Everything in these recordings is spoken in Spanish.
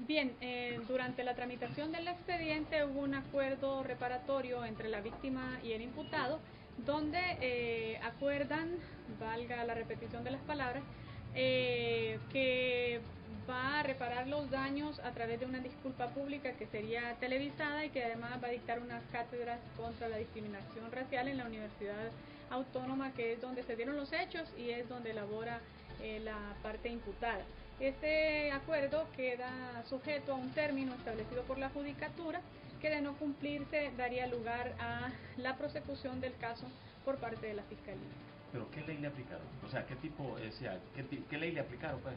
Bien, durante la tramitación del expediente hubo un acuerdo reparatorio entre la víctima y el imputado, donde acuerdan, valga la repetición de las palabras, que va a reparar los daños a través de una disculpa pública que sería televisada y que además va a dictar unas cátedras contra la discriminación racial en la Universidad Autónoma, que es donde se dieron los hechos y es donde elabora la parte imputada. Este acuerdo queda sujeto a un término establecido por la Judicatura, que de no cumplirse daría lugar a la prosecución del caso por parte de la Fiscalía. ¿Pero qué ley le aplicaron? O sea, ¿qué ley le aplicaron, pues?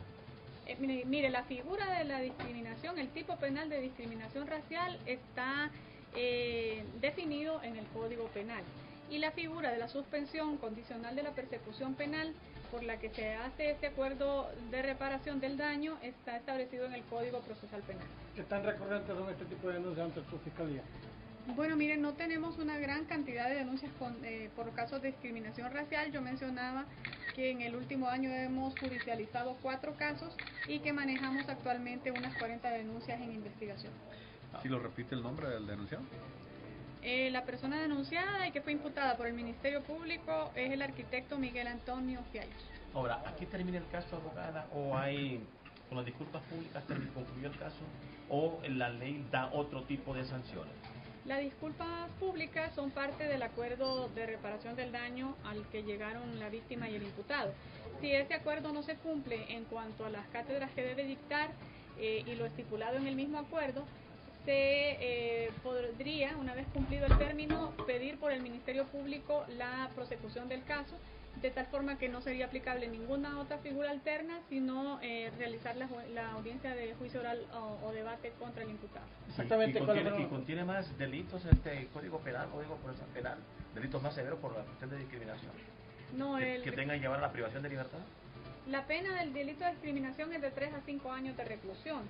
Mire, la figura de la discriminación, el tipo penal de discriminación racial está definido en el Código Penal, y la figura de la suspensión condicional de la persecución penal, por la que se hace este acuerdo de reparación del daño, está establecido en el Código Procesal Penal. ¿Qué tan recurrentes son este tipo de denuncias ante su fiscalía? Bueno, miren, no tenemos una gran cantidad de denuncias por casos de discriminación racial. Yo mencionaba que en el último año hemos judicializado 4 casos y que manejamos actualmente unas 40 denuncias en investigación. ¿Sí lo repite el nombre del denunciado? La persona denunciada y que fue imputada por el Ministerio Público es el arquitecto Miguel Antonio Fiallos. Ahora, ¿aquí termina el caso, abogada? ¿O hay, con las disculpas públicas, concluyó el caso? ¿O la ley da otro tipo de sanciones? Las disculpas públicas son parte del acuerdo de reparación del daño al que llegaron la víctima y el imputado. Si ese acuerdo no se cumple en cuanto a las cátedras que debe dictar y lo estipulado en el mismo acuerdo, se podría, una vez cumplido el término, pedir por el Ministerio Público la prosecución del caso, de tal forma que no sería aplicable ninguna otra figura alterna, sino realizar la audiencia de juicio oral o debate contra el imputado. Exactamente. ¿Y contiene más delitos este Código Penal, Código Procesal Penal, delitos más severos por la cuestión de discriminación? No, que tengan que llevar a la privación de libertad. La pena del delito de discriminación es de 3 a 5 años de reclusión.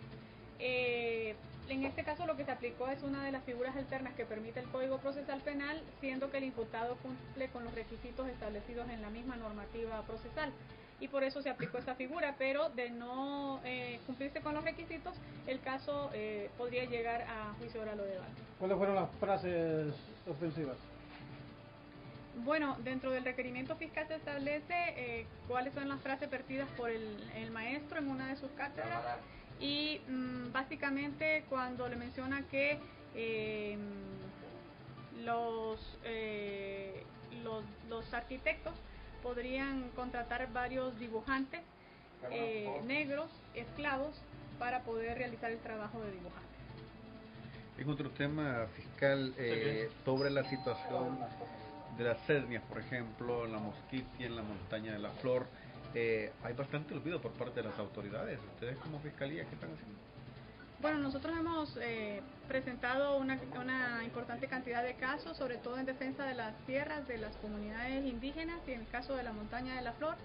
En este caso lo que se aplicó es una de las figuras alternas que permite el Código Procesal Penal, siendo que el imputado cumple con los requisitos establecidos en la misma normativa procesal, y por eso se aplicó esa figura, pero de no cumplirse con los requisitos, el caso podría llegar a juicio oral o debate. ¿Cuáles fueron las frases ofensivas? Bueno, dentro del requerimiento fiscal se establece cuáles son las frases vertidas por el maestro en una de sus cátedras, y básicamente cuando le menciona que los arquitectos podrían contratar varios dibujantes negros, esclavos, para poder realizar el trabajo de dibujante. En otro tema fiscal, sobre la situación de las etnias, por ejemplo, en la Mosquitia, en la Montaña de la Flor, hay bastante olvido por parte de las autoridades. ¿Ustedes como fiscalía qué están haciendo? Bueno, nosotros hemos presentado una importante cantidad de casos, sobre todo en defensa de las tierras de las comunidades indígenas, y en el caso de la Montaña de la Flor.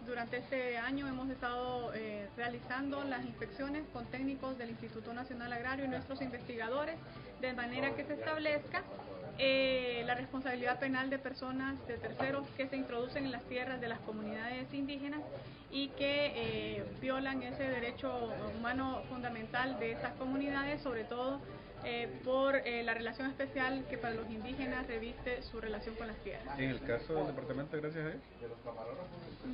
Durante este año hemos estado realizando las inspecciones con técnicos del Instituto Nacional Agrario y nuestros investigadores, de manera que se establezca la responsabilidad penal de personas de terceros que se introducen en las tierras de las comunidades indígenas y que violan ese derecho humano fundamental de esas comunidades, sobre todo por la relación especial que para los indígenas reviste su relación con las tierras. En el caso del departamento, gracias a Dios.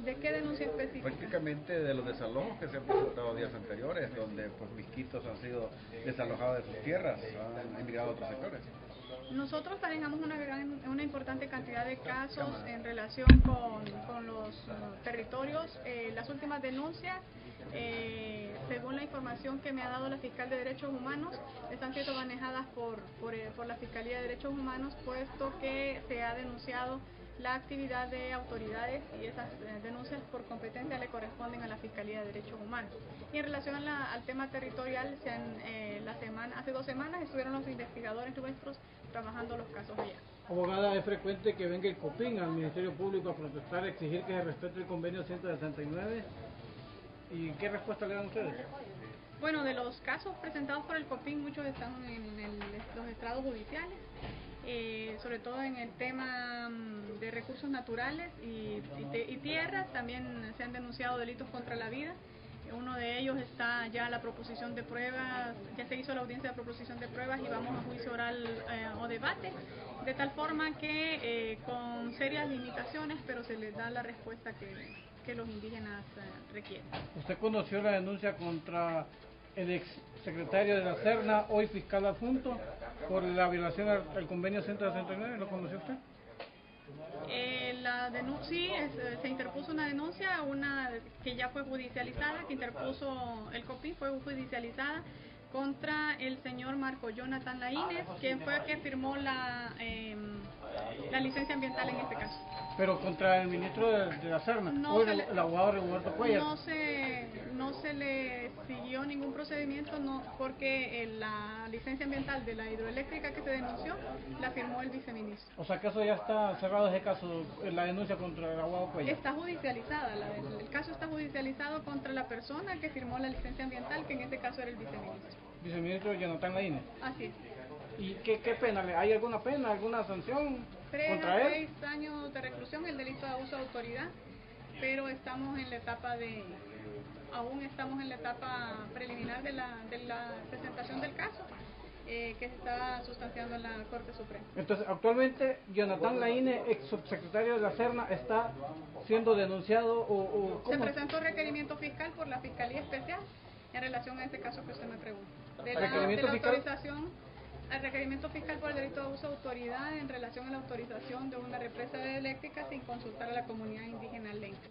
¿De qué denuncia específica? Prácticamente de los desalojos que se han presentado días anteriores, donde pues misquitos han sido desalojados de sus tierras, han emigrado a otros sectores. Nosotros manejamos una importante cantidad de casos en relación con los territorios. Las últimas denuncias, según la información que me ha dado la fiscal de Derechos Humanos, están siendo manejadas por la Fiscalía de Derechos Humanos, puesto que se ha denunciado la actividad de autoridades, y esas denuncias por competencia le corresponden a la Fiscalía de Derechos Humanos. Y en relación al tema territorial, hace 2 semanas estuvieron los investigadores nuestros trabajando los casos allá. Abogada, es frecuente que venga el COPIN al Ministerio Público a protestar, exigir que se respete el convenio 169. ¿Y qué respuesta le dan ustedes? Bueno, de los casos presentados por el COPIN, muchos están en los estrados judiciales, sobre todo en el tema de recursos naturales y tierras. También se han denunciado delitos contra la vida. Uno de ellos está ya la proposición de pruebas, ya se hizo la audiencia de proposición de pruebas y vamos a juicio oral o debate, de tal forma que con serias limitaciones, pero se les da la respuesta que los indígenas requieren. ¿Usted conoció la denuncia contra el ex secretario de la Serna, hoy fiscal adjunto, por la violación al convenio 169? ¿Lo conoció usted? La denuncia, sí, se interpuso una denuncia, una que ya fue judicializada, que interpuso el COPIN, fue judicializada contra el señor Marco Jonathan Laínez, quien fue el que firmó la licencia ambiental en este caso. Pero contra el ministro de la Serna, No o se el abogado Roberto Cuellar. No se le siguió ningún procedimiento, no, porque la licencia ambiental de la hidroeléctrica que se denunció la firmó el viceministro. O sea que eso ya está cerrado, ese caso, la denuncia contra el abogado Cuellar. Está judicializada, el caso está judicializado contra la persona que firmó la licencia ambiental, que en este caso era el viceministro. Viceministro Jonathan Laínez. Así es. ¿Y qué pena? ¿Hay alguna pena, alguna sanción 3 contra a él? 6 años de reclusión, el delito de abuso de autoridad, pero estamos en la etapa aún estamos en la etapa preliminar de la presentación del caso, que se está sustanciando en la Corte Suprema. Entonces, actualmente, Jonathan Laínez, ex subsecretario de la Serna, está siendo denunciado o Se ¿cómo? presentó requerimiento fiscal por la Fiscalía Especial en relación a este caso que usted me pregunta. De ¿Requerimiento la fiscal? autorización, el requerimiento fiscal por el delito de abuso de autoridad en relación a la autorización de una represa eléctrica sin consultar a la comunidad indígena lenca.